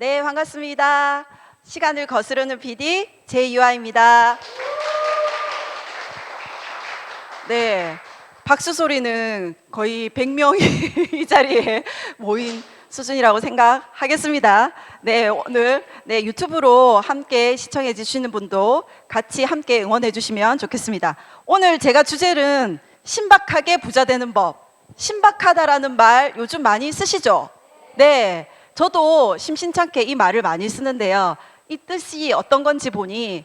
네, 반갑습니다. 시간을 거스르는 PD 제이유아입니다. 네, 박수 소리는 거의 100명이 이 자리에 모인 수준이라고 생각하겠습니다. 네, 오늘 유튜브로 함께 시청해 주시는 분도 같이 함께 응원해 주시면 좋겠습니다. 오늘 제가 주제는 신박하게 부자 되는 법. 신박하다라는 말 요즘 많이 쓰시죠? 네, 저도 심심찮게 이 말을 많이 쓰는데요. 이 뜻이 어떤 건지 보니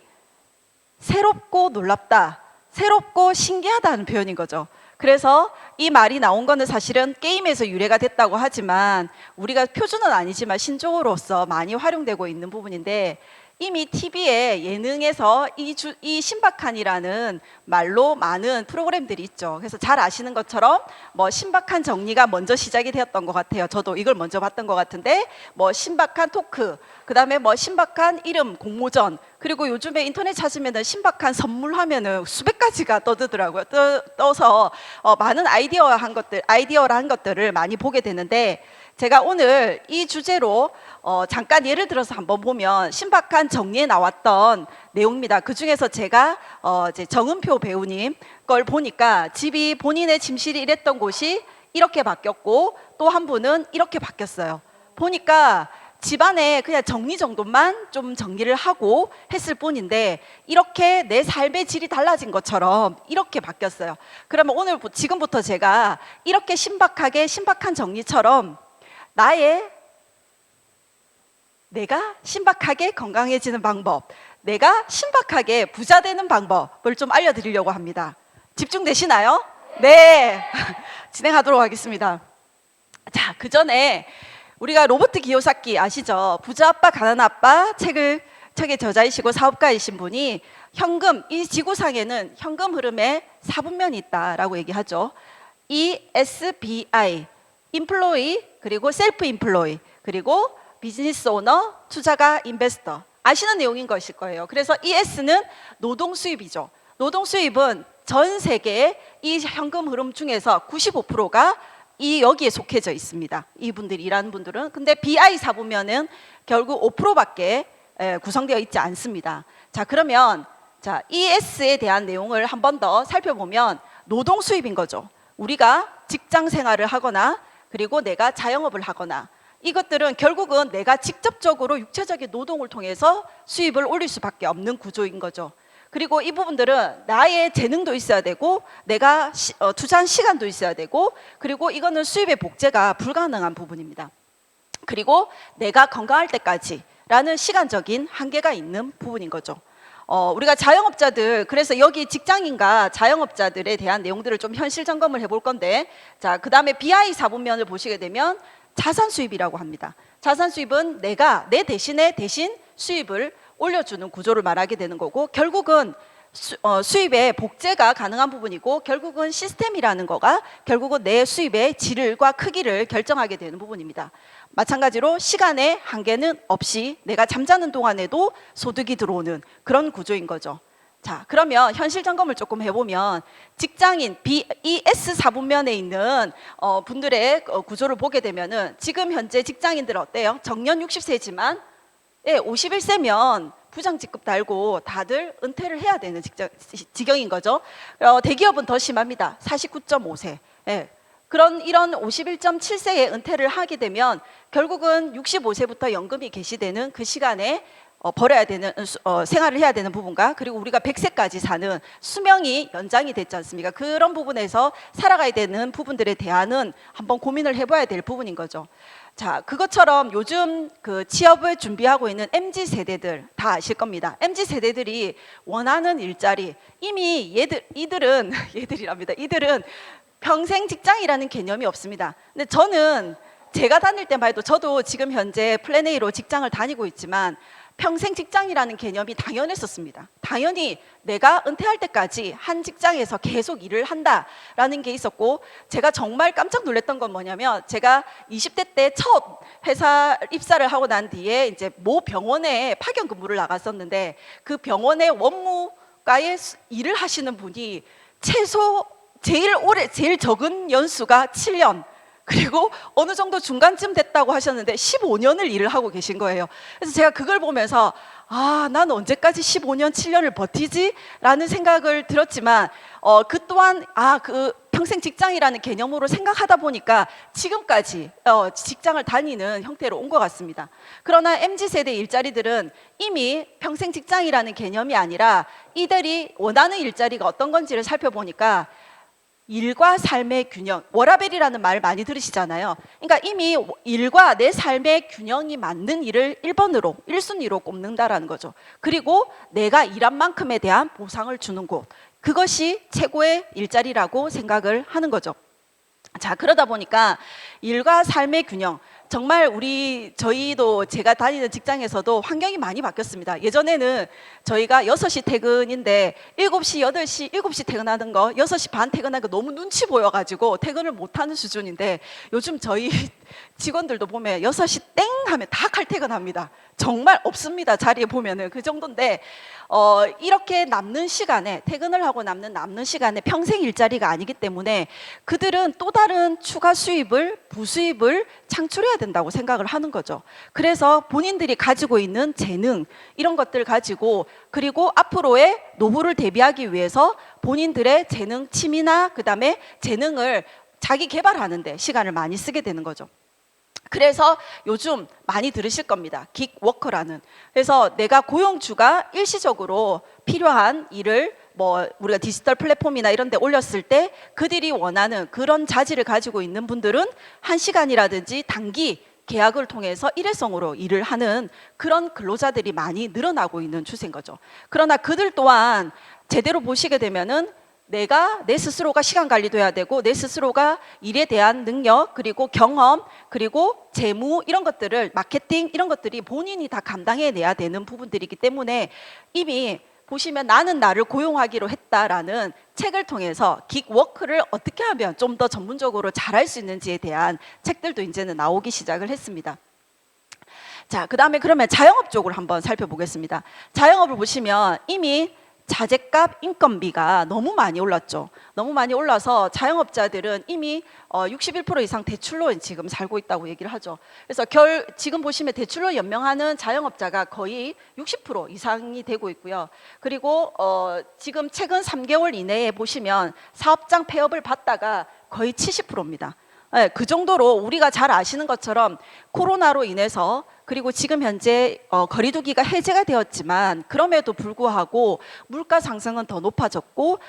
새롭고 놀랍다, 새롭고 신기하다는 표현인 거죠. 그래서 이 말이 나온 거는 사실은 게임에서 유래가 됐다고 하지만 우리가 표준은 아니지만 신조어로서 많이 활용되고 있는 부분인데, 이미 TV에 예능에서 이 신박한이라는 말로 많은 프로그램들이 있죠. 그래서 잘 아시는 것처럼 뭐 신박한 정리가 먼저 시작이 되었던 것 같아요. 저도 이걸 먼저 봤던 것 같은데, 뭐 신박한 토크, 그 다음에 뭐 신박한 이름 공모전, 그리고 요즘에 인터넷 찾으면은 신박한 선물 하면은 수백 가지가 떠들더라고요. 떠서 많은 아이디어한 것들을 많이 보게 되는데, 제가 오늘 이 주제로 잠깐 예를 들어서 한번 보면 신박한 정리에 나왔던 내용입니다. 그 중에서 제가 이제 정은표 배우님 걸 보니까 집이 본인의 침실이 이랬던 곳이 이렇게 바뀌었고, 또 한 분은 이렇게 바뀌었어요. 보니까 집안에 그냥 정리 정도만 좀 정리를 하고 했을 뿐인데 이렇게 내 삶의 질이 달라진 것처럼 이렇게 바뀌었어요. 그러면 오늘 지금부터 제가 이렇게 신박한 정리처럼 내가 신박하게 건강해지는 방법, 내가 신박하게 부자 되는 방법을 좀 알려드리려고 합니다. 집중되시나요? 네. 진행하도록 하겠습니다. 자, 그 전에 우리가 로버트 기요사키 아시죠? 부자 아빠 가난한 아빠 책의 저자이시고 사업가이신 분이 이 지구상에는 현금 흐름에 4분면이 있다라고 얘기하죠. ESBI, 인플로이, 그리고 셀프 인플로이, 그리고 비즈니스 오너, 투자가 인베스터. 아시는 내용인 것일 거예요. 그래서 ES는 노동 수입이죠. 노동 수입은 전 세계의 이 현금 흐름 중에서 95%가 여기에 속해져 있습니다. 이분들이 일하는 분들은. 근데 BI 4분면은 결국 5%밖에 구성되어 있지 않습니다. 자, 그러면 ES에 대한 내용을 한 번 더 살펴보면 노동 수입인 거죠. 우리가 직장 생활을 하거나 그리고 내가 자영업을 하거나 이것들은 결국은 내가 직접적으로 육체적인 노동을 통해서 수입을 올릴 수밖에 없는 구조인 거죠. 그리고 이 부분들은 나의 재능도 있어야 되고 내가 투자한 시간도 있어야 되고, 그리고 이거는 수입의 복제가 불가능한 부분입니다. 그리고 내가 건강할 때까지라는 시간적인 한계가 있는 부분인 거죠. 우리가 자영업자들, 그래서 여기 직장인과 자영업자들에 대한 내용들을 좀 현실 점검을 해볼 건데, 자, 그 다음에 BI 4분면을 보시게 되면 자산 수입이라고 합니다. 자산 수입은 내가 대신 수입을 올려주는 구조를 말하게 되는 거고, 결국은 수입의 복제가 가능한 부분이고, 결국은 시스템이라는 거가 결국은 내 수입의 질과 크기를 결정하게 되는 부분입니다. 마찬가지로 시간의 한계는 없이 내가 잠자는 동안에도 소득이 들어오는 그런 구조인 거죠. 자, 그러면 현실 점검을 조금 해보면 직장인 ES 4분면에 있는 분들의 구조를 보게 되면은 지금 현재 직장인들 어때요? 정년 60세지만 51세면 부장직급 달고 다들 은퇴를 해야 되는 지경인 거죠. 대기업은 더 심합니다. 49.5세. 이런 51.7세에 은퇴를 하게 되면 결국은 65세부터 연금이 개시되는 그 시간에 벌어야 되는 생활을 해야 되는 부분과, 그리고 우리가 100세까지 사는 수명이 연장이 됐지 않습니까? 그런 부분에서 살아가야 되는 부분들에 대한은 한번 고민을 해봐야 될 부분인 거죠. 자, 그것처럼 요즘 그 취업을 준비하고 있는 MZ 세대들 다 아실 겁니다. MZ 세대들이 원하는 일자리, 이미 이들은 평생 직장이라는 개념이 없습니다. 근데 저는 제가 다닐 때만 해도, 저도 지금 현재 플랜 A로 직장을 다니고 있지만 평생 직장이라는 개념이 당연했었습니다. 당연히 내가 은퇴할 때까지 한 직장에서 계속 일을 한다라는 게 있었고, 제가 정말 깜짝 놀랐던 건 뭐냐면, 제가 20대 때 첫 회사 입사를 하고 난 뒤에 이제 모 병원에 파견 근무를 나갔었는데, 그 병원의 원무과에 일을 하시는 분이 제일 적은 연수가 7년, 그리고 어느 정도 중간쯤 됐다고 하셨는데 15년을 일을 하고 계신 거예요. 그래서 제가 그걸 보면서 난 언제까지 15년, 7년을 버티지? 라는 생각을 들었지만 그 또한 그 평생 직장이라는 개념으로 생각하다 보니까 지금까지 직장을 다니는 형태로 온 것 같습니다. 그러나 MZ세대 일자리들은 이미 평생 직장이라는 개념이 아니라 이들이 원하는 일자리가 어떤 건지를 살펴보니까 일과 삶의 균형, 워라밸이라는 말 많이 들으시잖아요. 그러니까 이미 일과 내 삶의 균형이 맞는 일을 1번으로, 1순위로 꼽는다라는 거죠. 그리고 내가 일한 만큼에 대한 보상을 주는 곳, 그것이 최고의 일자리라고 생각을 하는 거죠. 자, 그러다 보니까 일과 삶의 균형, 정말 저희도 제가 다니는 직장에서도 환경이 많이 바뀌었습니다. 예전에는 저희가 6시 퇴근인데 7시, 8시, 7시 퇴근하는 거 6시 반 퇴근하는 거 너무 눈치 보여가지고 퇴근을 못하는 수준인데 요즘 저희 직원들도 보면 6시 땡 하면 다 칼퇴근합니다. 정말 없습니다. 자리에 보면은 그 정도인데 이렇게 남는 시간에 퇴근을 하고 남는 시간에 평생 일자리가 아니기 때문에 그들은 또 다른 추가 수입을 부수입을 창출해야 된다고 생각을 하는 거죠. 그래서 본인들이 가지고 있는 재능 이런 것들 가지고 그리고 앞으로의 노후를 대비하기 위해서 본인들의 재능 취미나 그다음에 재능을 자기 개발하는 데 시간을 많이 쓰게 되는 거죠. 그래서 요즘 많이 들으실 겁니다. 긱워커라는. 그래서 내가 고용주가 일시적으로 필요한 일을 우리가 디지털 플랫폼이나 이런 데 올렸을 때 그들이 원하는 그런 자질을 가지고 있는 분들은 1시간이라든지 단기 계약을 통해서 일회성으로 일을 하는 그런 근로자들이 많이 늘어나고 있는 추세인 거죠. 그러나 그들 또한 제대로 보시게 되면은 내가 내 스스로가 시간 관리도 해야 되고 내 스스로가 일에 대한 능력 그리고 경험 그리고 재무 이런 것들을 마케팅 이런 것들이 본인이 다 감당해내야 되는 부분들이기 때문에 이미 보시면 나는 나를 고용하기로 했다라는 책을 통해서 긱워크를 어떻게 하면 좀 더 전문적으로 잘할 수 있는지에 대한 책들도 이제는 나오기 시작을 했습니다. 자, 그 다음에 그러면 자영업 쪽으로 한번 살펴보겠습니다. 자영업을 보시면 이미 자재값, 인건비가 너무 많이 올랐죠. 너무 많이 올라서 자영업자들은 이미 61% 이상 대출로 지금 살고 있다고 얘기를 하죠. 그래서 지금 보시면 대출로 연명하는 자영업자가 거의 60% 이상이 되고 있고요. 그리고 지금 최근 3개월 이내에 보시면 사업장 폐업을 받다가 거의 70%입니다. 네, 그 정도로 우리가 잘 아시는 것처럼 코로나로 인해서 그리고 지금 현재 거리두기가 해제가 되었지만 그럼에도 불구하고 물가 상승은 더 높아졌고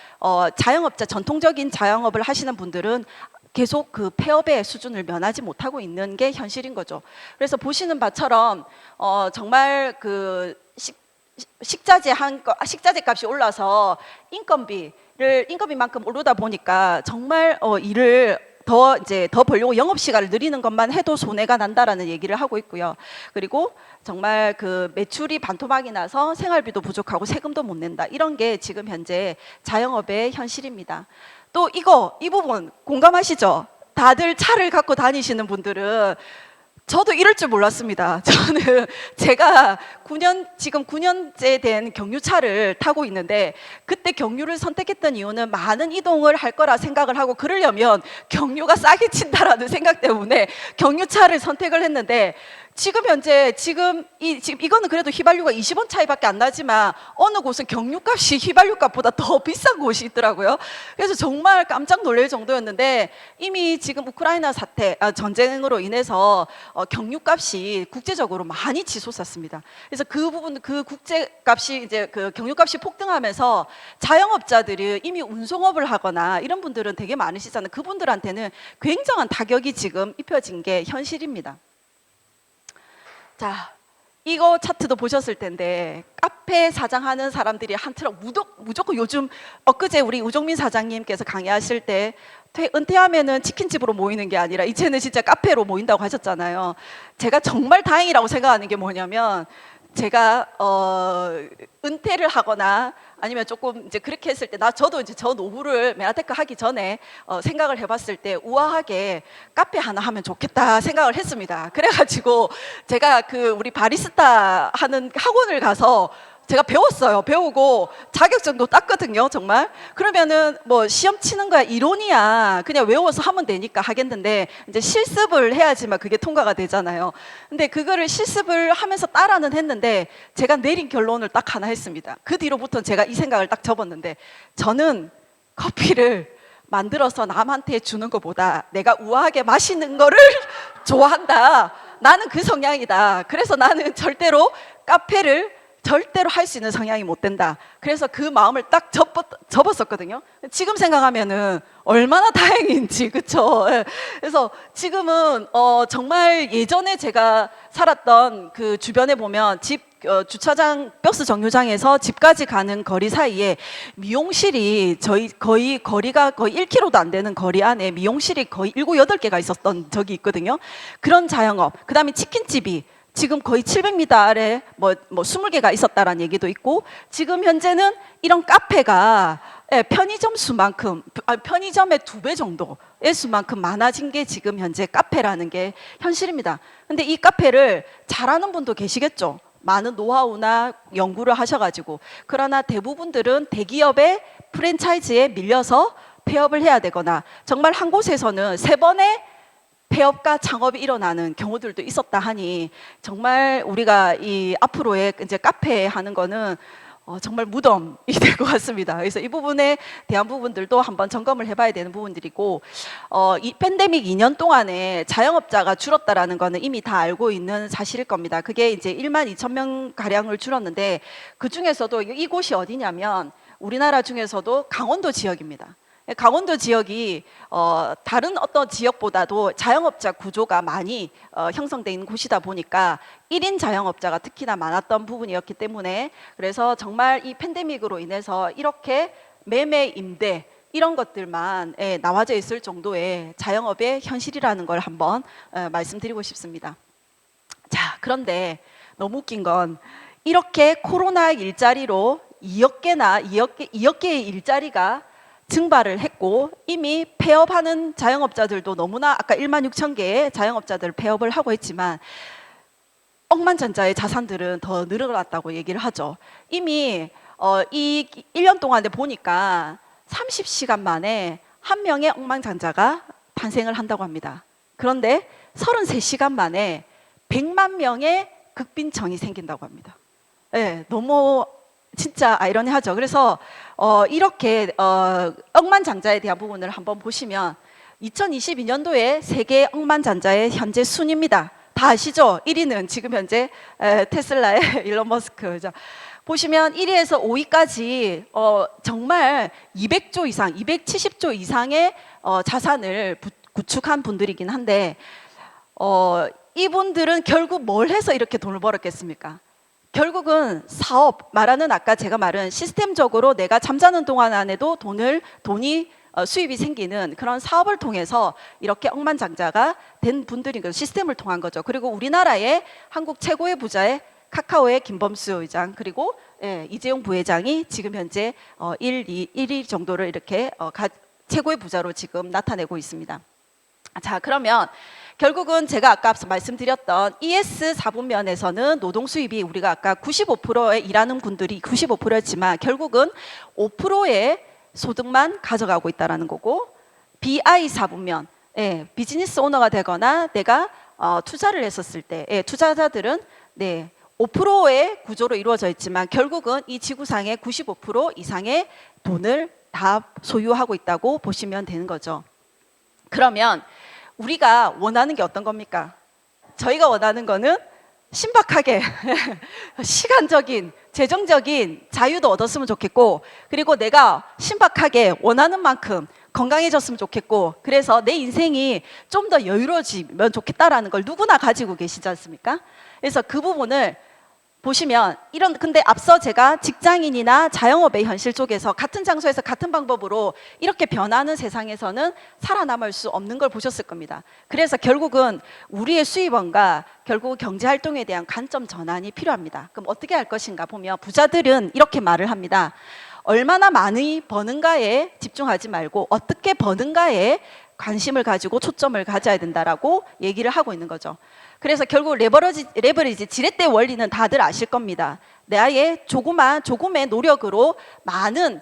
자영업자 전통적인 자영업을 하시는 분들은 계속 그 폐업의 수준을 면하지 못하고 있는 게 현실인 거죠. 그래서 보시는 바처럼 정말 그 식자재 값이 올라서 인건비만큼 오르다 보니까 정말 일을 더 벌려고 영업 시간을 늘리는 것만 해도 손해가 난다라는 얘기를 하고 있고요. 그리고 정말 그 매출이 반토막이 나서 생활비도 부족하고 세금도 못 낸다. 이런 게 지금 현재 자영업의 현실입니다. 또 이 부분 공감하시죠? 다들 차를 갖고 다니시는 분들은 저도 이럴 줄 몰랐습니다. 저는 제가 지금 9년째 된 경유차를 타고 있는데 그때 경유를 선택했던 이유는 많은 이동을 할 거라 생각을 하고 그러려면 경유가 싸게 친다라는 생각 때문에 경유차를 선택을 했는데 지금 현재 이거는 그래도 휘발유가 20원 차이밖에 안 나지만 어느 곳은 경유값이 휘발유값보다 더 비싼 곳이 있더라고요. 그래서 정말 깜짝 놀랄 정도였는데 이미 지금 우크라이나 전쟁으로 인해서 경유값이 국제적으로 많이 치솟았습니다. 그래서 그 국제값이 이제 그 경유값이 폭등하면서 자영업자들이 이미 운송업을 하거나 이런 분들은 되게 많으시잖아요. 그분들한테는 굉장한 타격이 지금 입혀진 게 현실입니다. 자, 이거 차트도 보셨을 텐데 카페 사장하는 사람들이 한 트럭 무조건 요즘 엊그제 우리 우종민 사장님께서 강의하실 때 은퇴하면은 치킨집으로 모이는 게 아니라 이제는 진짜 카페로 모인다고 하셨잖아요. 제가 정말 다행이라고 생각하는 게 뭐냐면 제가 은퇴를 하거나 아니면 조금 이제 그렇게 했을 때 저도 이제 저 노후를 메가테크 하기 전에 생각을 해봤을 때 우아하게 카페 하나 하면 좋겠다 생각을 했습니다. 그래가지고 제가 우리 바리스타 하는 학원을 가서 제가 배웠어요. 배우고 자격증도 땄거든요. 정말. 그러면은 뭐 시험 치는 거야 이론이야. 그냥 외워서 하면 되니까 하겠는데 이제 실습을 해야지만 그게 통과가 되잖아요. 근데 그거를 실습을 하면서 따라는 했는데 제가 내린 결론을 딱 하나 했습니다. 그 뒤로부터는 제가 이 생각을 딱 접었는데 저는 커피를 만들어서 남한테 주는 것보다 내가 우아하게 마시는 거를 좋아한다. 나는 그 성향이다. 그래서 나는 절대로 카페를 절대로 할 수 있는 성향이 못 된다. 그래서 그 마음을 딱 접었었거든요. 지금 생각하면은 얼마나 다행인지, 그쵸? 예. 그래서 지금은 정말 예전에 제가 살았던 그 주변에 보면 주차장 버스 정류장에서 집까지 가는 거리 사이에 미용실이 거의 거리가 거의 1km도 안 되는 거리 안에 미용실이 거의 7, 8개가 있었던 적이 있거든요. 그런 자영업. 그다음에 치킨집이 지금 거의 700m 아래 뭐 20개가 있었다라는 얘기도 있고, 지금 현재는 이런 카페가 편의점 수만큼, 편의점의 2배 정도의 수만큼 많아진 게 지금 현재 카페라는 게 현실입니다. 근데 이 카페를 잘하는 분도 계시겠죠. 많은 노하우나 연구를 하셔가지고. 그러나 대부분들은 대기업의 프랜차이즈에 밀려서 폐업을 해야 되거나, 정말 한 곳에서는 3번의 폐업과 창업이 일어나는 경우들도 있었다 하니, 정말 우리가 이 앞으로의 이제 카페 하는 거는 정말 무덤이 될 것 같습니다. 그래서 이 부분에 대한 부분들도 한번 점검을 해봐야 되는 부분들이고, 이 팬데믹 2년 동안에 자영업자가 줄었다라는 거는 이미 다 알고 있는 사실일 겁니다. 그게 이제 1만 2천 명 가량을 줄었는데, 그 중에서도 이곳이 어디냐면 우리나라 중에서도 강원도 지역입니다. 강원도 지역이 다른 어떤 지역보다도 자영업자 구조가 많이 형성되어 있는 곳이다 보니까 1인 자영업자가 특히나 많았던 부분이었기 때문에, 그래서 정말 이 팬데믹으로 인해서 이렇게 매매, 임대 이런 것들만 나와져 있을 정도의 자영업의 현실이라는 걸 한번 말씀드리고 싶습니다. 자, 그런데 너무 웃긴 건 이렇게 코로나 일자리로 2억 개의 일자리가 증발을 했고, 이미 폐업하는 자영업자들도 너무나 아까 1만 6천 개의 자영업자들 폐업을 하고 있지만 억만장자의 자산들은 더 늘어났다고 얘기를 하죠. 이미 이 1년 동안에 보니까 30시간 만에 한 명의 억만장자가 탄생을 한다고 합니다. 그런데 33시간 만에 100만 명의 극빈청이 생긴다고 합니다. 네, 너무 진짜 아이러니하죠. 그래서 이렇게 억만장자에 대한 부분을 한번 보시면 2022년도에 세계 억만장자의 현재 순입니다. 다 아시죠? 1위는 지금 현재 테슬라의 일론 머스크죠. 보시면 1위에서 5위까지 정말 200조 이상, 270조 이상의 자산을 구축한 분들이긴 한데, 이분들은 결국 뭘 해서 이렇게 돈을 벌었겠습니까? 결국은 사업, 말하는 아까 제가 말한 시스템적으로 내가 잠자는 동안 안에도 돈이 수입이 생기는 그런 사업을 통해서 이렇게 억만장자가 된 분들인 거죠. 시스템을 통한 거죠. 그리고 우리나라의 한국 최고의 부자의 카카오의 김범수 의장, 그리고 이재용 부회장이 지금 현재 1위 정도를 이렇게 최고의 부자로 지금 나타내고 있습니다. 자, 그러면 결국은 제가 아까 앞서 말씀드렸던 ES 4분면에서는 노동 수입이 우리가 아까 95%의 일하는 분들이 95%였지만 결국은 5%의 소득만 가져가고 있다는 거고, BI 4분면, 비즈니스 오너가 되거나 내가 투자를 했었을 때 투자자들은 5%의 구조로 이루어져 있지만 결국은 이 지구상의 95% 이상의 돈을 다 소유하고 있다고 보시면 되는 거죠. 그러면 우리가 원하는 게 어떤 겁니까? 저희가 원하는 거는 신박하게 시간적인, 재정적인 자유도 얻었으면 좋겠고, 그리고 내가 신박하게 원하는 만큼 건강해졌으면 좋겠고, 그래서 내 인생이 좀 더 여유로워지면 좋겠다라는 걸 누구나 가지고 계시지 않습니까? 그래서 그 부분을 보시면 근데 앞서 제가 직장인이나 자영업의 현실 쪽에서 같은 장소에서 같은 방법으로 이렇게 변하는 세상에서는 살아남을 수 없는 걸 보셨을 겁니다. 그래서 결국은 우리의 수입원과 결국 경제활동에 대한 관점 전환이 필요합니다. 그럼 어떻게 할 것인가 보면 부자들은 이렇게 말을 합니다. 얼마나 많이 버는가에 집중하지 말고 어떻게 버는가에 관심을 가지고 초점을 가져야 된다라고 얘기를 하고 있는 거죠. 그래서 결국 레버리지 지렛대 원리는 다들 아실 겁니다. 나의 조금의 노력으로 많은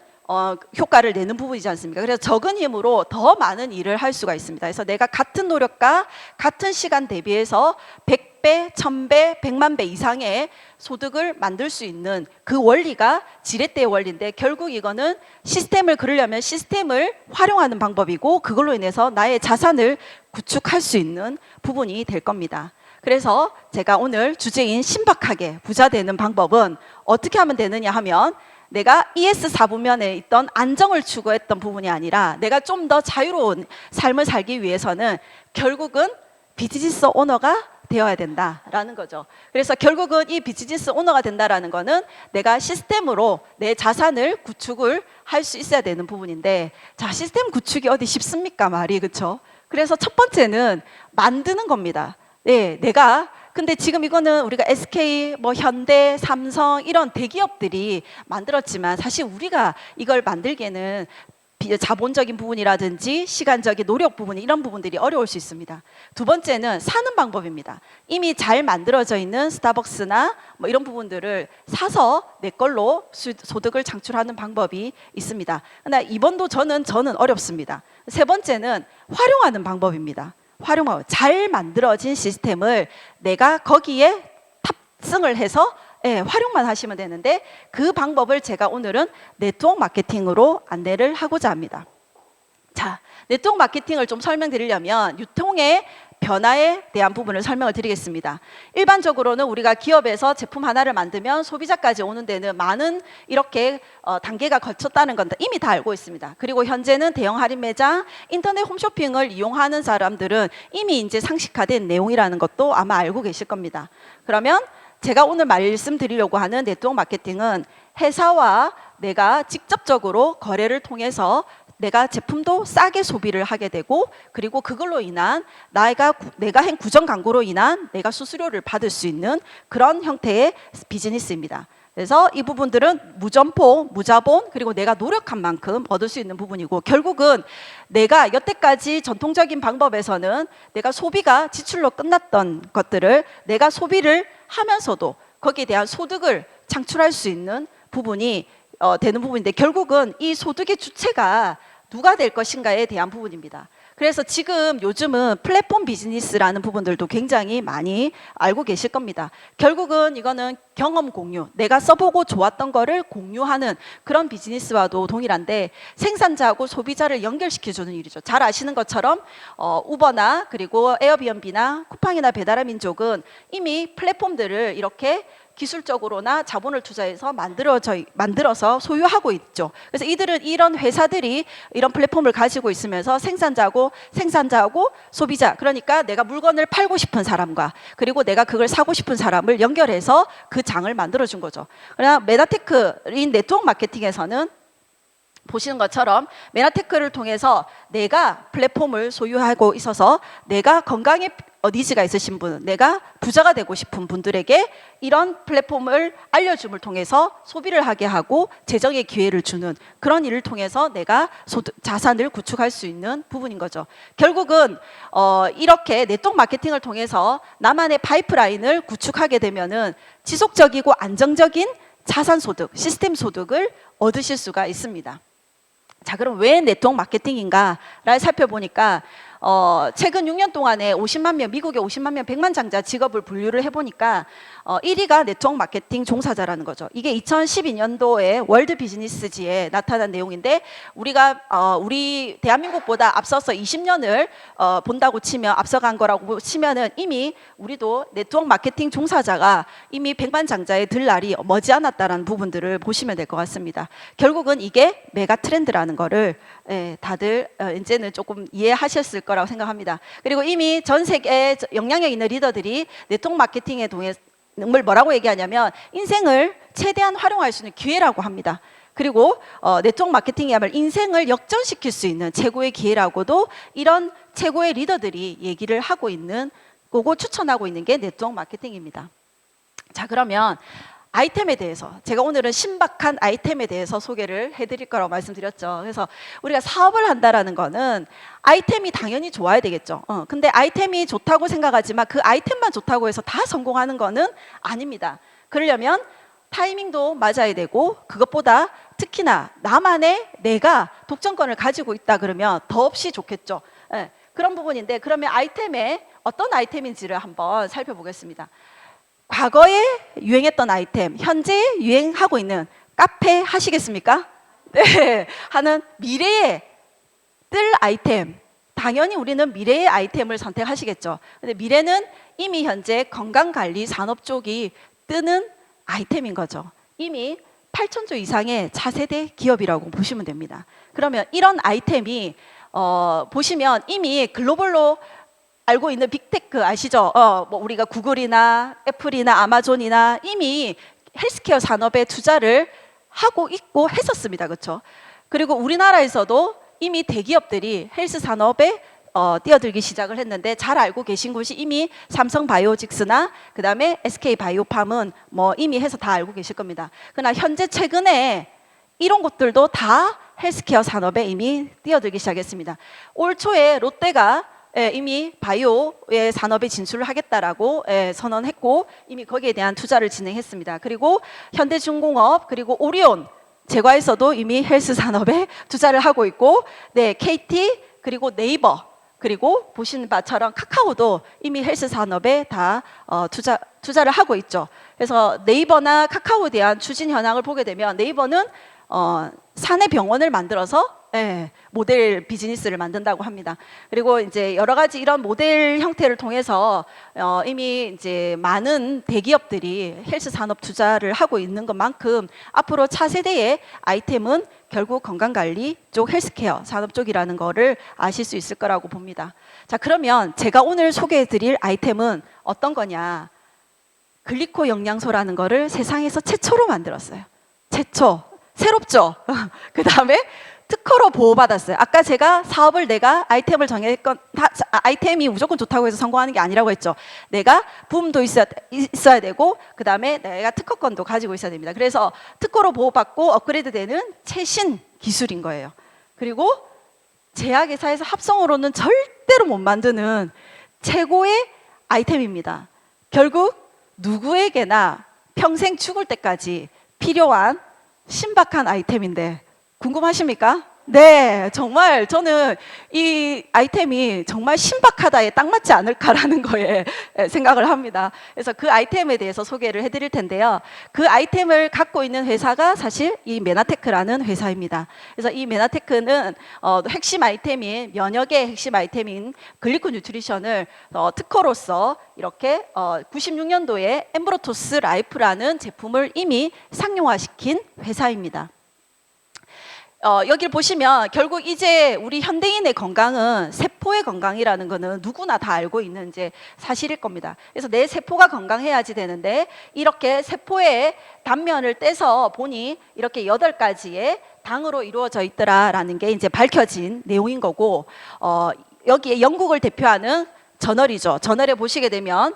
효과를 내는 부분이지 않습니까? 그래서 적은 힘으로 더 많은 일을 할 수가 있습니다. 그래서 내가 같은 노력과 같은 시간 대비해서 100배, 1000배, 100만 배 이상의 소득을 만들 수 있는 그 원리가 지렛대의 원리인데, 결국 이거는 시스템을 그리려면 시스템을 활용하는 방법이고, 그걸로 인해서 나의 자산을 구축할 수 있는 부분이 될 겁니다. 그래서 제가 오늘 주제인 신박하게 부자 되는 방법은 어떻게 하면 되느냐 하면, 내가 ES 4부면에 있던 안정을 추구했던 부분이 아니라 내가 좀 더 자유로운 삶을 살기 위해서는 결국은 비즈니스 오너가 되어야 된다라는 거죠. 그래서 결국은 이 비즈니스 오너가 된다라는 거는 내가 시스템으로 내 자산을 구축을 할 수 있어야 되는 부분인데, 자, 시스템 구축이 어디 쉽습니까? 말이, 그렇죠? 그래서 첫 번째는 만드는 겁니다. 네, 근데 지금 이거는 우리가 SK, 현대, 삼성 이런 대기업들이 만들었지만, 사실 우리가 이걸 만들기에는 자본적인 부분이라든지 시간적인 노력 부분, 이런 부분들이 어려울 수 있습니다. 두 번째는 사는 방법입니다. 이미 잘 만들어져 있는 스타벅스나 이런 부분들을 사서 내 걸로 소득을 창출하는 방법이 있습니다. 근데 이번도 저는 어렵습니다. 세 번째는 활용하는 방법입니다. 잘 만들어진 시스템을 내가 거기에 탑승을 해서 활용만 하시면 되는데, 그 방법을 제가 오늘은 네트워크 마케팅으로 안내를 하고자 합니다. 자, 네트워크 마케팅을 좀 설명드리려면 유통의 변화에 대한 부분을 설명을 드리겠습니다. 일반적으로는 우리가 기업에서 제품 하나를 만들면 소비자까지 오는 데는 많은 이렇게 단계가 거쳤다는 건 이미 다 알고 있습니다. 그리고 현재는 대형 할인 매장, 인터넷 홈쇼핑을 이용하는 사람들은 이미 이제 상식화된 내용이라는 것도 아마 알고 계실 겁니다. 그러면 제가 오늘 말씀드리려고 하는 네트워크 마케팅은 회사와 내가 직접적으로 거래를 통해서 내가 제품도 싸게 소비를 하게 되고, 그리고 그걸로 인한 내가 한 구정 광고로 인한 내가 수수료를 받을 수 있는 그런 형태의 비즈니스입니다. 그래서 이 부분들은 무점포, 무자본, 그리고 내가 노력한 만큼 얻을 수 있는 부분이고, 결국은 내가 여태까지 전통적인 방법에서는 내가 소비가 지출로 끝났던 것들을 내가 소비를 하면서도 거기에 대한 소득을 창출할 수 있는 부분이 되는 부분인데, 결국은 이 소득의 주체가 누가 될 것인가에 대한 부분입니다. 그래서 지금 요즘은 플랫폼 비즈니스라는 부분들도 굉장히 많이 알고 계실 겁니다. 결국은 이거는 경험 공유, 내가 써보고 좋았던 거를 공유하는 그런 비즈니스와도 동일한데, 생산자하고 소비자를 연결시켜주는 일이죠. 잘 아시는 것처럼 우버나 그리고 에어비앤비나 쿠팡이나 배달의 민족은 이미 플랫폼들을 이렇게 기술적으로나 자본을 투자해서 만들어서 소유하고 있죠. 그래서 이런 회사들이 이런 플랫폼을 가지고 있으면서 생산자하고 소비자, 그러니까 내가 물건을 팔고 싶은 사람과 그리고 내가 그걸 사고 싶은 사람을 연결해서 그 장을 만들어 준 거죠. 그러나 메나테크인 네트워크 마케팅에서는 보시는 것처럼 메나테크를 통해서 내가 플랫폼을 소유하고 있어서 내가 건강에 니즈가 있으신 분, 내가 부자가 되고 싶은 분들에게 이런 플랫폼을 알려줌을 통해서 소비를 하게 하고 재정의 기회를 주는 그런 일을 통해서 내가 자산을 구축할 수 있는 부분인 거죠. 결국은 이렇게 네트워크 마케팅을 통해서 나만의 파이프라인을 구축하게 되면은 지속적이고 안정적인 자산 소득, 시스템 소득을 얻으실 수가 있습니다. 자, 그럼 왜 네트워크 마케팅인가를 살펴보니까 최근 6년 동안에 50만 명, 미국의 50만 명, 100만 장자 직업을 분류를 해보니까 1위가 네트워크 마케팅 종사자라는 거죠. 이게 2012년도에 월드 비즈니스지에 나타난 내용인데, 우리 대한민국보다 앞서서 20년을 본다고 치면, 앞서간 거라고 치면은 이미 우리도 네트워크 마케팅 종사자가 이미 100만 장자에 들 날이 머지않았다라는 부분들을 보시면 될 것 같습니다. 결국은 이게 메가 트렌드라는 거를 다들 이제는 조금 이해하셨을 거라고 생각합니다. 그리고 이미 전 세계 영향력 있는 리더들이 네트워크 마케팅에 을 뭐라고 얘기하냐면 인생을 최대한 활용할 수 있는 기회라고 합니다. 그리고 네트워크 마케팅이야말로 인생을 역전시킬 수 있는 최고의 기회라고도 이런 최고의 리더들이 얘기를 하고 있는 거고 추천하고 있는 게 네트워크 마케팅입니다. 자, 그러면 아이템에 대해서 제가 오늘은 신박한 아이템에 대해서 소개를 해드릴 거라고 말씀드렸죠. 그래서 우리가 사업을 한다라는 거는 아이템이 당연히 좋아야 되겠죠. 근데 아이템이 좋다고 생각하지만 그 아이템만 좋다고 해서 다 성공하는 거는 아닙니다. 그러려면 타이밍도 맞아야 되고 그것보다 특히나 나만의 내가 독점권을 가지고 있다 그러면 더없이 좋겠죠. 예, 그런 부분인데 그러면 아이템에 어떤 아이템인지를 한번 살펴보겠습니다. 과거에 유행했던 아이템, 현재 유행하고 있는 카페 하시겠습니까? 네, 하는 미래에 뜰 아이템. 당연히 우리는 미래의 아이템을 선택하시겠죠. 근데 미래는 이미 현재 건강관리 산업 쪽이 뜨는 아이템인 거죠. 이미 8천조 이상의 차세대 기업이라고 보시면 됩니다. 그러면 이런 아이템이 보시면 이미 글로벌로 알고 있는 빅테크 아시죠? 뭐 우리가 구글이나 애플이나 아마존이나 이미 헬스케어 산업에 투자를 하고 있고 했었습니다. 그렇죠? 그리고 우리나라에서도 이미 대기업들이 헬스 산업에 뛰어들기 시작을 했는데 잘 알고 계신 곳이 이미 삼성바이오직스나 그 다음에 SK바이오팜은 뭐 이미 해서 다 알고 계실 겁니다. 그러나 현재 최근에 이런 곳들도 다 헬스케어 산업에 이미 뛰어들기 시작했습니다. 올 초에 롯데가 이미 바이오의 산업에 진출을 하겠다라고 선언했고 이미 거기에 대한 투자를 진행했습니다. 그리고 현대중공업 그리고 오리온 제과에서도 이미 헬스 산업에 투자를 하고 있고 네, KT 그리고 네이버 그리고 보시는 바처럼 카카오도 이미 헬스 산업에 다 투자를 하고 있죠. 그래서 네이버나 카카오에 대한 추진 현황을 보게 되면 네이버는 사내 병원을 만들어서 모델 비즈니스를 만든다고 합니다. 그리고 이제 여러 가지 이런 모델 형태를 통해서 이미 이제 많은 대기업들이 헬스 산업 투자를 하고 있는 것만큼 앞으로 차세대의 아이템은 결국 건강관리 쪽 헬스케어 산업 쪽이라는 거를 아실 수 있을 거라고 봅니다. 자, 그러면 제가 오늘 소개해 드릴 아이템은 어떤 거냐? 글리코 영양소라는 거를 세상에서 최초로 만들었어요. 최초. 새롭죠? 그 다음에 특허로 보호받았어요. 아까 제가 사업을 내가 아이템을 정했건 아이템이 무조건 좋다고 해서 성공하는 게 아니라고 했죠. 내가 붐도 있어야 되고 그 다음에 내가 특허권도 가지고 있어야 됩니다. 그래서 특허로 보호받고 업그레이드되는 최신 기술인 거예요. 그리고 제약회사에서 합성으로는 절대로 못 만드는 최고의 아이템입니다. 결국 누구에게나 평생 죽을 때까지 필요한 신박한 아이템인데 궁금하십니까? 네, 정말 저는 이 아이템이 정말 신박하다에 딱 맞지 않을까라는 거에 생각을 합니다. 그래서 그 아이템에 대해서 소개를 해드릴 텐데요. 그 아이템을 갖고 있는 회사가 사실 이 메나테크라는 회사입니다. 그래서 이 메나테크는 핵심 아이템인 면역의 핵심 아이템인 글리코 뉴트리션을 특허로서 이렇게 96년도에 엠브로토스 라이프라는 제품을 이미 상용화시킨 회사입니다. 여기를 보시면 결국 이제 우리 현대인의 건강은 세포의 건강이라는 거는 누구나 다 알고 있는 이제 사실일 겁니다. 그래서 내 세포가 건강해야지 되는데 이렇게 세포의 단면을 떼서 보니 이렇게 8가지의 당으로 이루어져 있더라라는 게 이제 밝혀진 내용인 거고 여기에 영국을 대표하는 저널이죠. 저널에 보시게 되면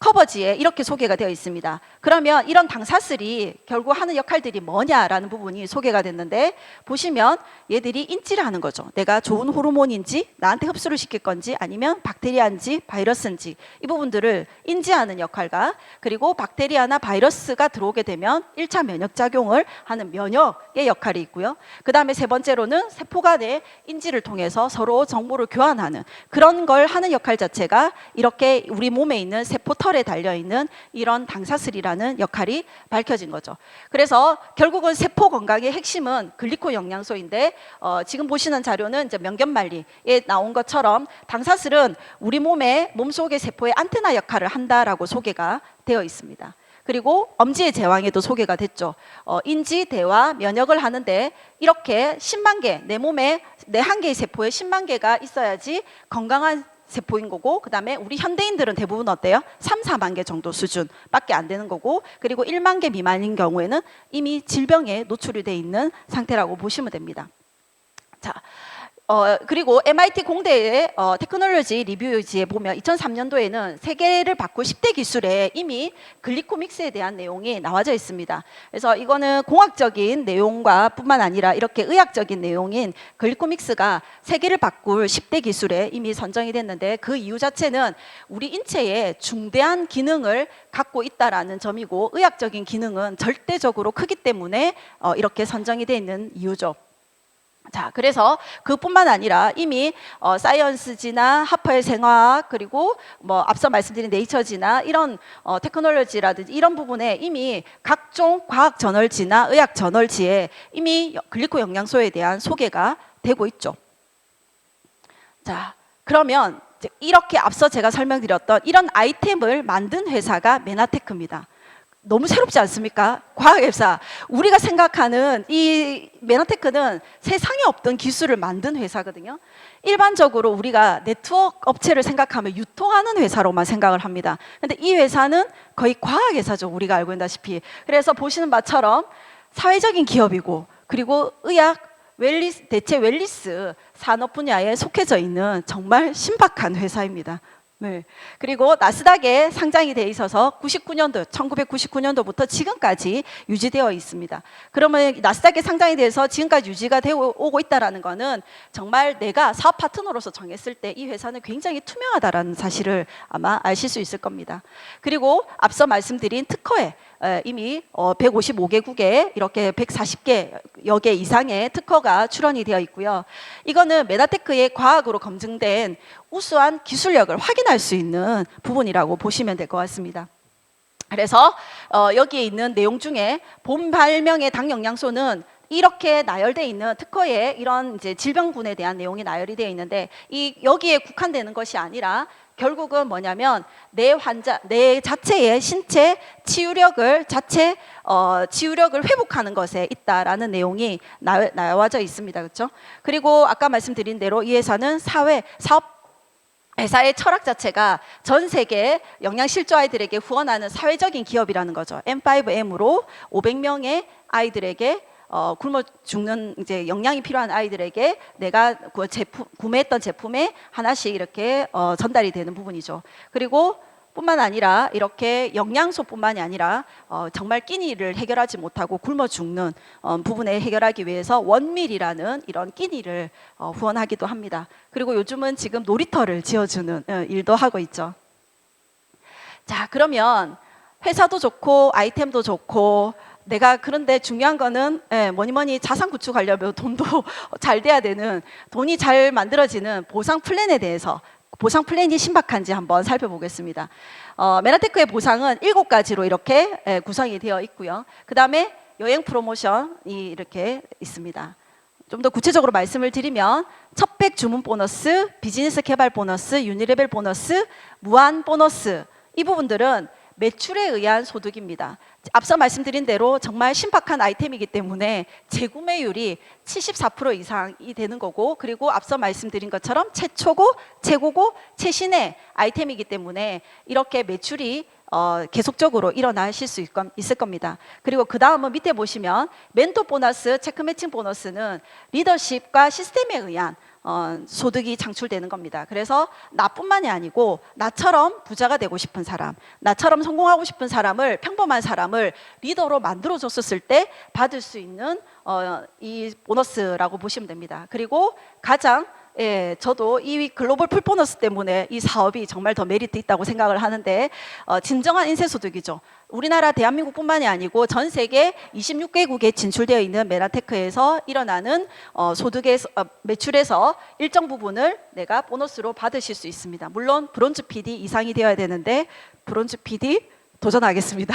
커버지에 이렇게 소개가 되어 있습니다. 그러면 이런 당사슬이 결국 하는 역할들이 뭐냐라는 부분이 소개가 됐는데 보시면 얘들이 인지를 하는 거죠. 내가 좋은 호르몬인지 나한테 흡수를 시킬 건지 아니면 박테리아인지 바이러스인지 이 부분들을 인지하는 역할과 그리고 박테리아나 바이러스가 들어오게 되면 1차 면역작용을 하는 면역의 역할이 있고요. 그 다음에 세 번째로는 세포 간의 인지를 통해서 서로 정보를 교환하는 그런 걸 하는 역할 자체가 이렇게 우리 몸에 있는 세포 털에 달려있는 이런 당사슬이라는 역할이 밝혀진 거죠. 그래서 결국은 세포 건강의 핵심은 글리코 영양소인데 지금 보시는 자료는 이제 명견말리에 나온 것처럼 당사슬은 우리 몸속의 세포의 안테나 역할을 한다라고 소개가 되어 있습니다. 그리고 엄지의 제왕에도 소개가 됐죠. 인지, 대화, 면역을 하는데 이렇게 10만 개, 내 몸에 내 한 개의 세포에 10만 개가 있어야지 건강한 세포인 거고 그 다음에 우리 현대인들은 대부분 어때요? 3, 4만 개 정도 수준밖에 안 되는 거고 그리고 1만 개 미만인 경우에는 이미 질병에 노출이 돼 있는 상태라고 보시면 됩니다. 자, 그리고 MIT 공대의 테크놀로지 리뷰지에 보면 2003년도에는 세계를 바꿀 10대 기술에 이미 글리코믹스에 대한 내용이 나와져 있습니다. 그래서 이거는 공학적인 내용과 뿐만 아니라 이렇게 의학적인 내용인 글리코믹스가 세계를 바꿀 10대 기술에 이미 선정이 됐는데 그 이유 자체는 우리 인체에 중대한 기능을 갖고 있다라는 점이고 의학적인 기능은 절대적으로 크기 때문에 이렇게 선정이 되어 있는 이유죠. 자, 그래서 그뿐만 아니라 이미 사이언스지나 하퍼의 생화학 그리고 뭐 앞서 말씀드린 네이처지나 이런 테크놀로지라든지 이런 부분에 이미 각종 과학 저널지나 의학 저널지에 이미 글리코 영양소에 대한 소개가 되고 있죠. 자, 그러면 이렇게 앞서 제가 설명드렸던 이런 아이템을 만든 회사가 메나테크입니다. 너무 새롭지 않습니까? 과학회사. 우리가 생각하는 이 메나테크는 세상에 없던 기술을 만든 회사거든요. 일반적으로 우리가 네트워크 업체를 생각하면 유통하는 회사로만 생각을 합니다. 근데 이 회사는 거의 과학회사죠. 우리가 알고 있다시피. 그래서 보시는 바처럼 사회적인 기업이고 그리고 의학, 웰리스, 대체 웰리스 산업 분야에 속해져 있는 정말 신박한 회사입니다. 네. 그리고 나스닥에 상장이 돼 있어서 1999년도부터 지금까지 유지되어 있습니다. 그러면 나스닥에 상장이 돼서 지금까지 유지가 되어 오고 있다는 것은 정말 내가 사업 파트너로서 정했을 때 이 회사는 굉장히 투명하다는 사실을 아마 아실 수 있을 겁니다. 그리고 앞서 말씀드린 특허에 이미 155개국에 이렇게 140개 개 이상의 특허가 출원이 되어 있고요. 이거는 메나테크의 과학으로 검증된 우수한 기술력을 확인할 수 있는 부분이라고 보시면 될 것 같습니다. 그래서 여기에 있는 내용 중에 본 발명의 당 영양소는 이렇게 나열되어 있는 특허에 이런 이제 질병군에 대한 내용이 나열이 되어 있는데 여기에 국한되는 것이 아니라 결국은 뭐냐면 내 자체의 신체 치유력을 회복하는 것에 있다라는 내용이 나와져 있습니다. 그렇죠? 그리고 아까 말씀드린 대로 이 회사는 회사의 철학 자체가 전 세계 영양실조 아이들에게 후원하는 사회적인 기업이라는 거죠. M5M으로 500명의 아이들에게 굶어 죽는 이제 영양이 필요한 아이들에게 내가 구매했던 제품에 하나씩 이렇게 전달이 되는 부분이죠. 그리고 뿐만 아니라 이렇게 영양소뿐만이 아니라 정말 끼니를 해결하지 못하고 굶어 죽는 부분에 해결하기 위해서 원밀이라는 이런 끼니를 후원하기도 합니다. 그리고 요즘은 지금 놀이터를 지어주는 일도 하고 있죠. 자, 그러면 회사도 좋고 아이템도 좋고 그런데 중요한 거는 뭐니 자산 구축하려면 돈도 잘 돼야 되는 돈이 잘 만들어지는 보상 플랜에 대해서 보상 플랜이 신박한지 한번 살펴보겠습니다. 메나테크의 보상은 7가지로 이렇게 구성이 되어 있고요. 그 다음에 여행 프로모션이 이렇게 있습니다. 좀 더 구체적으로 말씀을 드리면 첫100 주문 보너스, 비즈니스 개발 보너스, 유니레벨 보너스, 무한 보너스 이 부분들은 매출에 의한 소득입니다. 앞서 말씀드린 대로 정말 신박한 아이템이기 때문에 재구매율이 74% 이상이 되는 거고 그리고 앞서 말씀드린 것처럼 최초고, 최고고, 최신의 아이템이기 때문에 이렇게 매출이 계속적으로 일어나실 수 있을 겁니다. 그리고 그 다음은 밑에 보시면 멘토 보너스, 체크 매칭 보너스는 리더십과 시스템에 의한 소득이 창출되는 겁니다. 그래서 나뿐만이 아니고 나처럼 부자가 되고 싶은 사람, 나처럼 성공하고 싶은 사람을 평범한 사람을 리더로 만들어줬을 때 받을 수 있는 이 보너스라고 보시면 됩니다. 그리고 가장 저도 이 글로벌 풀 보너스 때문에 이 사업이 정말 더 메리트 있다고 생각을 하는데 진정한 인쇄소득이죠. 우리나라 대한민국뿐만이 아니고 전 세계 26개국에 진출되어 있는 메나테크에서 일어나는 매출에서 일정 부분을 내가 보너스로 받으실 수 있습니다. 물론 브론즈 PD 이상이 되어야 되는데 브론즈 PD 도전하겠습니다.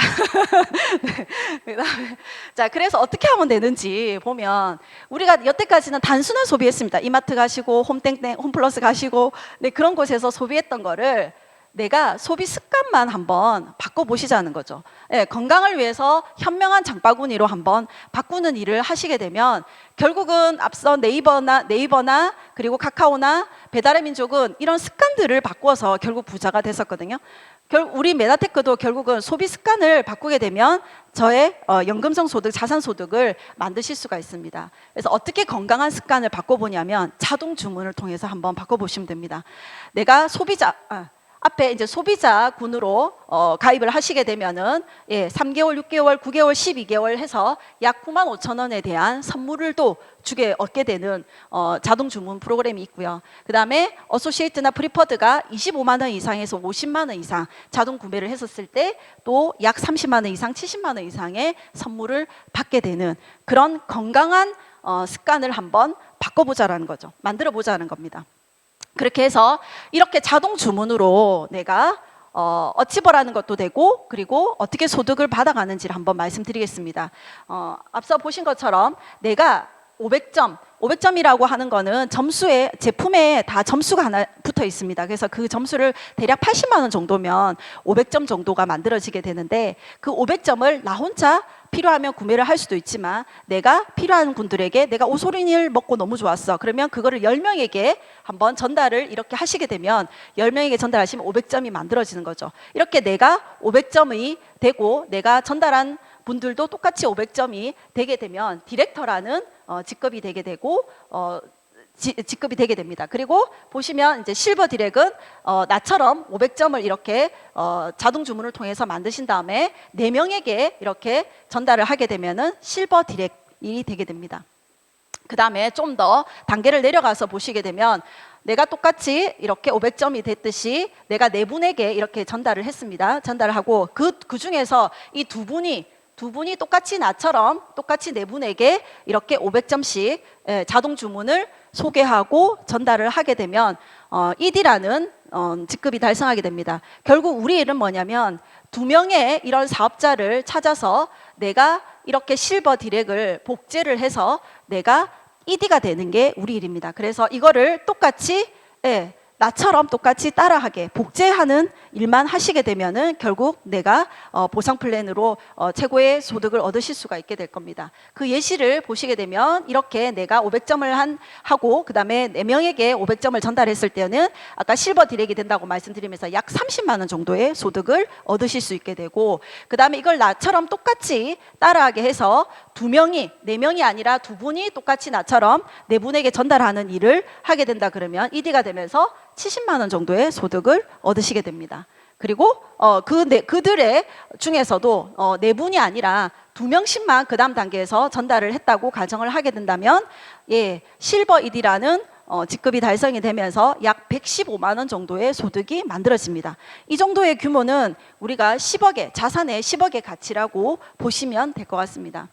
네. 자, 그래서 어떻게 하면 되는지 보면 우리가 여태까지는 단순한 소비했습니다. 이마트 가시고 홈플러스 가시고 그런 곳에서 소비했던 거를 내가 소비 습관만 한번 바꿔보시자는 거죠. 예, 건강을 위해서 현명한 장바구니로 한번 바꾸는 일을 하시게 되면 결국은 앞서 네이버나 그리고 카카오나 배달의 민족은 이런 습관들을 바꿔서 결국 부자가 됐었거든요. 우리 메나테크도 결국은 소비 습관을 바꾸게 되면 저의 연금성 소득, 자산 소득을 만드실 수가 있습니다. 그래서 어떻게 건강한 습관을 바꿔보냐면 자동 주문을 통해서 한번 바꿔보시면 됩니다. 내가 앞에 이제 소비자군으로 가입을 하시게 되면은 3개월, 6개월, 9개월, 12개월 해서 약 95,000원에 대한 선물을 또 얻게 되는 자동 주문 프로그램이 있고요. 그 다음에 어소시에이트나 프리퍼드가 25만 원 이상에서 50만 원 이상 자동 구매를 했었을 때 또 약 30만 원 이상, 70만 원 이상의 선물을 받게 되는 그런 건강한 습관을 한번 바꿔보자라는 거죠. 만들어보자는 겁니다. 그렇게 해서 이렇게 자동 주문으로 내가 어치버라는 것도 되고 그리고 어떻게 소득을 받아가는지를 한번 말씀드리겠습니다. 앞서 보신 것처럼 내가 500점이라고 하는 거는 점수에 제품에 다 점수가 하나 붙어 있습니다. 그래서 그 점수를 대략 80만 원 정도면 500점 정도가 만들어지게 되는데 그 500점을 나 혼자 필요하면 구매를 할 수도 있지만 내가 필요한 분들에게 내가 오소린을 먹고 너무 좋았어. 그러면 그거를 10명에게 한번 전달을 이렇게 하시게 되면 10명에게 전달하시면 500점이 만들어지는 거죠. 이렇게 내가 500점이 되고 내가 전달한 분들도 똑같이 500점이 되게 되면 디렉터라는 직급이 되게 되고 직급이 되게 됩니다. 그리고 보시면 이제 실버 디렉은 나처럼 500점을 이렇게 자동 주문을 통해서 만드신 다음에 4명에게 이렇게 전달을 하게 되면은 실버 디렉이 되게 됩니다. 그 다음에 좀 더 단계를 내려가서 보시게 되면 내가 똑같이 이렇게 500점이 됐듯이 내가 4분에게 이렇게 전달을 했습니다. 전달을 하고 그 중에서 이 두 분이 똑같이 나처럼 똑같이 4분에게 이렇게 500점씩 자동 주문을 소개하고 전달을 하게 되면 ED라는 직급이 달성하게 됩니다. 결국 우리 일은 뭐냐면 2명의 이런 사업자를 찾아서 내가 이렇게 실버 디렉을 복제를 해서 내가 ED가 되는 게 우리 일입니다. 그래서 이거를 똑같이 나처럼 똑같이 따라하게 복제하는 일만 하시게 되면은 결국 내가 보상 플랜으로 최고의 소득을 얻으실 수가 있게 될 겁니다. 그 예시를 보시게 되면 이렇게 내가 500점을 하고 그 다음에 4명에게 500점을 전달했을 때는 아까 실버 디렉이 된다고 말씀드리면서 약 30만 원 정도의 소득을 얻으실 수 있게 되고 그 다음에 이걸 나처럼 똑같이 따라하게 해서 2명이 4명이 아니라 2분이 똑같이 나처럼 4분에게 전달하는 일을 하게 된다 그러면 ED가 되면서 70만 원 정도의 소득을 얻으시게 됩니다. 그리고 그들의 중에서도 4분이 아니라 2명씩만 그 다음 단계에서 전달을 했다고 가정을 하게 된다면 실버 ED라는 직급이 달성이 되면서 약 115만 원 정도의 소득이 만들어집니다. 이 정도의 규모는 우리가 10억의 자산의 10억의 가치라고 보시면 될 것 같습니다.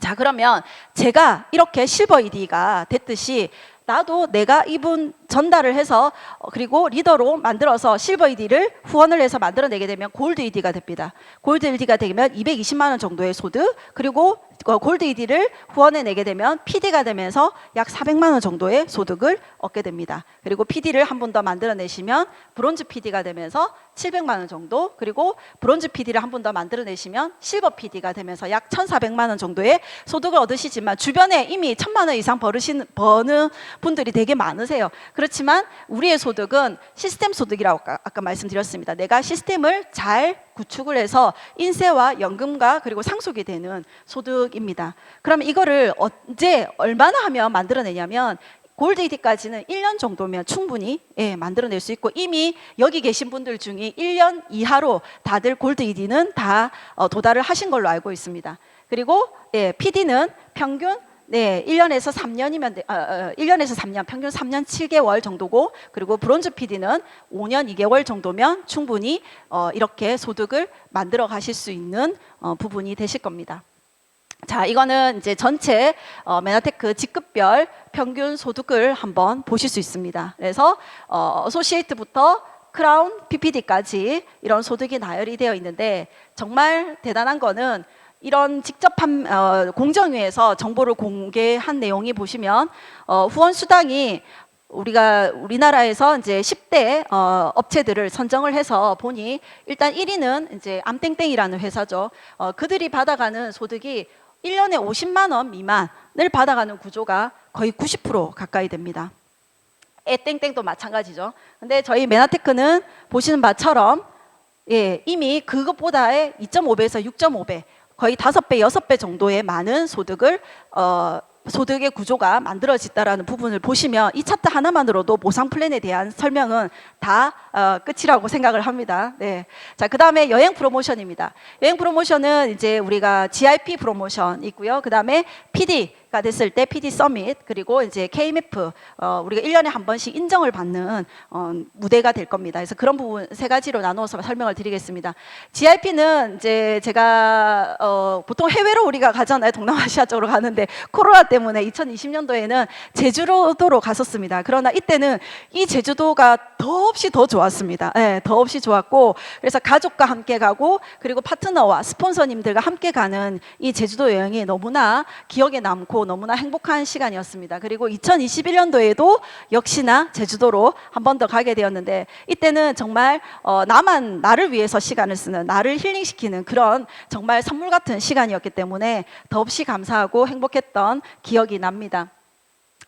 자, 그러면 제가 이렇게 실버 ED가 됐듯이 나도 내가 이분 전달을 해서 그리고 리더로 만들어서 실버 ED를 후원을 해서 만들어내게 되면 골드 ED가 됩니다. 골드 ED가 되면 220만 원 정도의 소득, 그리고 골드 ED를 후원해 내게 되면 PD가 되면서 약 400만 원 정도의 소득을 얻게 됩니다. 그리고 PD를 한 번 더 만들어내시면 브론즈 PD가 되면서 700만 원 정도, 그리고 브론즈 PD를 한 번 더 만들어내시면 실버 PD가 되면서 약 1,400만 원 정도의 소득을 얻으시지만 주변에 이미 1,000만 원 이상 버는 분들이 되게 많으세요. 그렇지만 우리의 소득은 시스템 소득이라고 아까 말씀드렸습니다. 내가 시스템을 잘 구축을 해서 인세와 연금과 그리고 상속이 되는 소득입니다. 그럼 이거를 언제 얼마나 하면 만들어내냐면 골드 ED까지는 1년 정도면 충분히 만들어낼 수 있고 이미 여기 계신 분들 중에 1년 이하로 다들 골드 ED는 다 도달을 하신 걸로 알고 있습니다. 그리고 PD는 평균 1년에서 3년이면 1년에서 3년, 평균 3년 7개월 정도고, 그리고 브론즈 PD는 5년 2개월 정도면 충분히 이렇게 소득을 만들어 가실 수 있는 부분이 되실 겁니다. 자, 이거는 이제 전체 메나테크 직급별 평균 소득을 한번 보실 수 있습니다. 그래서 어소시에이트부터 크라운, PPD까지 이런 소득이 나열이 되어 있는데 정말 대단한 거는 이런 직접 공정위에서 정보를 공개한 내용이 보시면 후원 수당이 우리나라에서 이제 10대 업체들을 선정을 해서 보니 일단 1위는 이제 암땡땡이라는 회사죠. 그들이 받아가는 소득이 1년에 50만 원 미만을 받아가는 구조가 거의 90% 가까이 됩니다. 애땡땡도 마찬가지죠. 근데 저희 메나테크는 보시는 바처럼 이미 그것보다의 2.5배에서 6.5배, 거의 5배, 6배 정도의 많은 소득의 구조가 만들어졌다라는 부분을 보시면 이 차트 하나만으로도 보상 플랜에 대한 설명은 다 끝이라고 생각을 합니다. 네. 자, 그다음에 여행 프로모션입니다. 여행 프로모션은 이제 우리가 GIP 프로모션 있고요. 그다음에 PD가 됐을 때 PD 서밋, 그리고 이제 KMF 우리가 1년에 한 번씩 인정을 받는 무대가 될 겁니다. 그래서 그런 부분 세 가지로 나누어서 설명을 드리겠습니다. GIP는 이제 제가 보통 해외로 우리가 가잖아요. 동남아시아 쪽으로 가는데 코로나 때문에 2020년도에는 제주도로 갔었습니다. 그러나 이때는 이 제주도가 더없이 더 좋았습니다. 네, 더없이 좋았고, 그래서 가족과 함께 가고 그리고 파트너와 스폰서님들과 함께 가는 이 제주도 여행이 너무나 기억에 남고 너무나 행복한 시간이었습니다. 그리고 2021년도에도 역시나 제주도로 한 번 더 가게 되었는데, 이때는 정말 나를 위해서 시간을 쓰는, 나를 힐링시키는 그런 정말 선물 같은 시간이었기 때문에 더없이 감사하고 행복했던 기억이 납니다.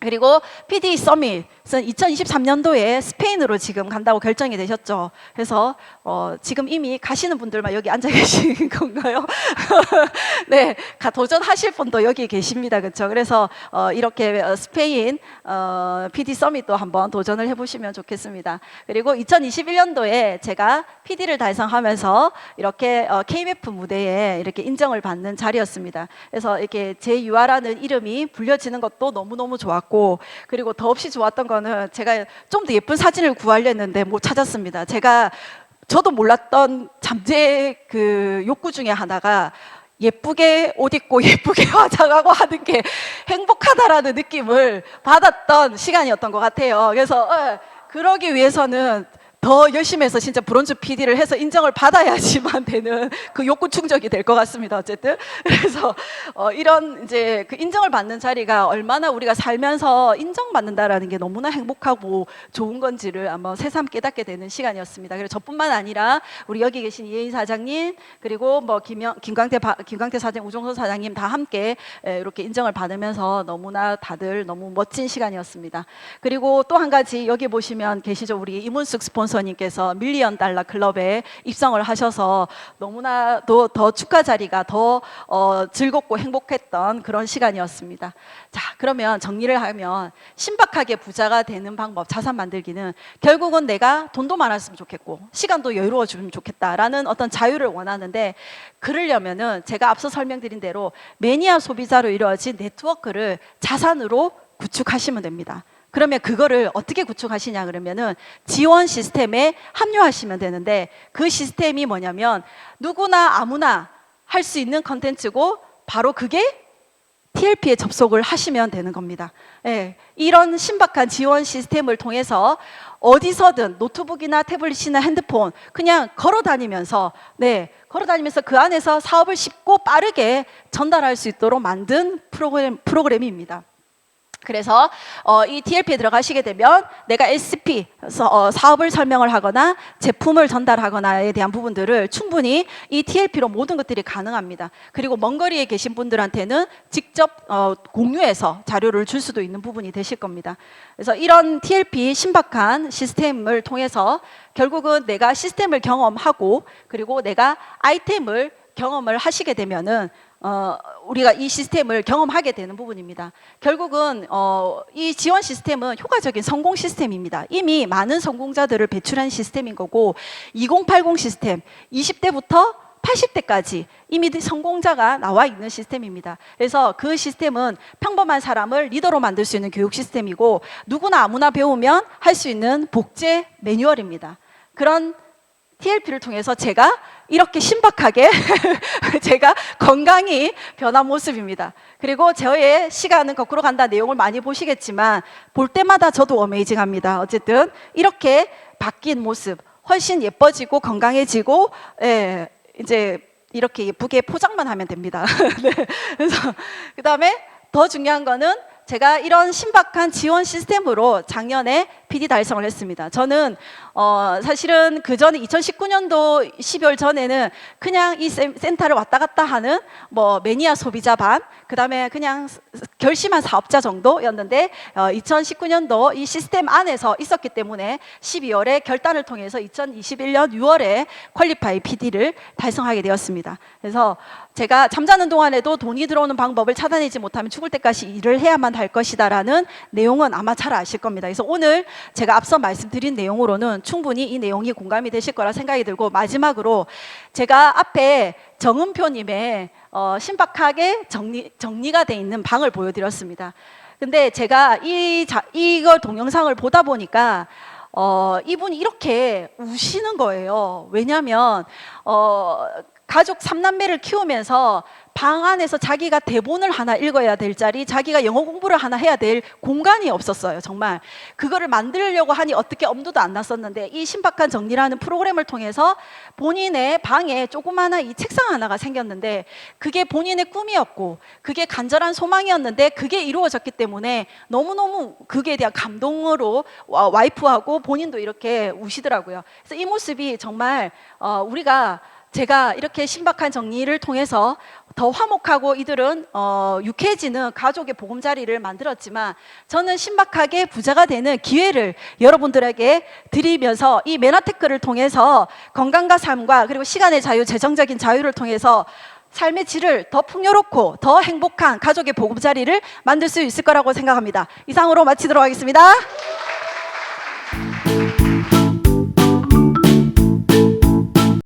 그리고 PD 서밋은 2023년도에 스페인으로 지금 간다고 결정이 되셨죠. 그래서 지금 이미 가시는 분들만 여기 앉아 계신 건가요? 네, 도전하실 분도 여기 계십니다. 그렇죠? 그래서 이렇게 스페인 PD 서밋도 한번 도전을 해보시면 좋겠습니다. 그리고 2021년도에 제가 PD를 달성하면서 이렇게 KMF 무대에 이렇게 인정을 받는 자리였습니다. 그래서 이렇게 JUR라는 이름이 불려지는 것도 너무너무 좋았고, 그리고 더없이 좋았던 거는 제가 좀 더 예쁜 사진을 구하려 했는데 못 찾았습니다. 저도 몰랐던 잠재 그 욕구 중에 하나가 예쁘게 옷 입고 예쁘게 화장하고 하는 게 행복하다라는 느낌을 받았던 시간이었던 것 같아요. 그래서 그러기 위해서는 더 열심히 해서 진짜 브론즈 PD를 해서 인정을 받아야지만 되는 그 욕구 충족이 될 것 같습니다. 어쨌든 그래서 이런 이제 그 인정을 받는 자리가 얼마나 우리가 살면서 인정받는다라는 게 너무나 행복하고 좋은 건지를 한번 새삼 깨닫게 되는 시간이었습니다. 그래서 저뿐만 아니라 우리 여기 계신 이혜인 사장님, 그리고 뭐 김광태 사장, 우종선 사장님 다 함께 이렇게 인정을 받으면서 너무나 다들 너무 멋진 시간이었습니다. 그리고 또 한 가지 여기 보시면 계시죠, 우리 이문숙 스폰서님께서 밀리언 달러 클럽에 입성을 하셔서 너무나 더 축하 자리가 더 즐겁고 행복했던 그런 시간이었습니다. 자, 그러면 정리를 하면 신박하게 부자가 되는 방법, 자산 만들기는 결국은 내가 돈도 많았으면 좋겠고 시간도 여유로워지면 좋겠다라는 어떤 자유를 원하는데, 그러려면은 제가 앞서 설명드린 대로 매니아 소비자로 이루어진 네트워크를 자산으로 구축하시면 됩니다. 그러면 그거를 어떻게 구축하시냐 그러면은 지원 시스템에 합류하시면 되는데, 그 시스템이 뭐냐면 누구나 아무나 할 수 있는 컨텐츠고 바로 그게 TLP에 접속을 하시면 되는 겁니다. 이런 신박한 지원 시스템을 통해서 어디서든 노트북이나 태블릿이나 핸드폰 그냥 걸어 다니면서 그 안에서 사업을 쉽고 빠르게 전달할 수 있도록 만든 프로그램입니다. 그래서 이 TLP에 들어가시게 되면 내가 SP 사업을 설명을 하거나 제품을 전달하거나에 대한 부분들을 충분히 이 TLP로 모든 것들이 가능합니다. 그리고 먼 거리에 계신 분들한테는 직접 공유해서 자료를 줄 수도 있는 부분이 되실 겁니다. 그래서 이런 TLP 신박한 시스템을 통해서 결국은 내가 시스템을 경험하고 그리고 내가 아이템을 경험을 하시게 되면은 우리가 이 시스템을 경험하게 되는 부분입니다. 결국은 이 지원 시스템은 효과적인 성공 시스템입니다. 이미 많은 성공자들을 배출한 시스템인 거고, 2080 시스템, 20대부터 80대까지 이미 성공자가 나와 있는 시스템입니다. 그래서 그 시스템은 평범한 사람을 리더로 만들 수 있는 교육 시스템이고, 누구나 아무나 배우면 할 수 있는 복제 매뉴얼입니다. 그런 TLP를 통해서 제가 이렇게 신박하게 제가 건강히 변한 모습입니다. 그리고 저의 시간은 거꾸로 간다 내용을 많이 보시겠지만 볼 때마다 저도 어메이징합니다. 어쨌든 이렇게 바뀐 모습, 훨씬 예뻐지고 건강해지고 이제 이렇게 예쁘게 포장만 하면 됩니다. 그래서 그다음에 더 중요한 거는 제가 이런 신박한 지원 시스템으로 작년에 PD 달성을 했습니다. 저는 사실은 그 전에 2019년도 12월 전에는 그냥 이 센터를 왔다 갔다 하는 뭐 매니아 소비자 반, 그다음에 그냥 결심한 사업자 정도였는데 2019년도 이 시스템 안에서 있었기 때문에 12월에 결단을 통해서 2021년 6월에 퀄리파이 PD를 달성하게 되었습니다. 그래서 제가 잠자는 동안에도 돈이 들어오는 방법을 찾아내지 못하면 죽을 때까지 일을 해야만 할 것이다라는 내용은 아마 잘 아실 겁니다. 그래서 오늘 제가 앞서 말씀드린 내용으로는 충분히 이 내용이 공감이 되실 거라 생각이 들고, 마지막으로 제가 앞에 정은표님의 신박하게 정리가 돼 있는 방을 보여드렸습니다. 근데 제가 이걸 동영상을 보다 보니까 이분이 이렇게 우시는 거예요. 왜냐하면 가족 3남매를 키우면서 방 안에서 자기가 대본을 하나 읽어야 될 자리, 자기가 영어 공부를 하나 해야 될 공간이 없었어요. 정말 그거를 만들려고 하니 어떻게 엄두도 안 났었는데, 이 신박한 정리라는 프로그램을 통해서 본인의 방에 조그마한 이 책상 하나가 생겼는데, 그게 본인의 꿈이었고 그게 간절한 소망이었는데 그게 이루어졌기 때문에 너무너무 그게 대한 감동으로 와이프하고 본인도 이렇게 우시더라고요. 그래서 이 모습이 정말 제가 이렇게 신박한 정리를 통해서 더 화목하고 이들은 유쾌해지는 가족의 보금자리를 만들었지만, 저는 신박하게 부자가 되는 기회를 여러분들에게 드리면서 이 메나테크를 통해서 건강과 삶과 그리고 시간의 자유, 재정적인 자유를 통해서 삶의 질을 더 풍요롭고 더 행복한 가족의 보금자리를 만들 수 있을 거라고 생각합니다. 이상으로 마치도록 하겠습니다.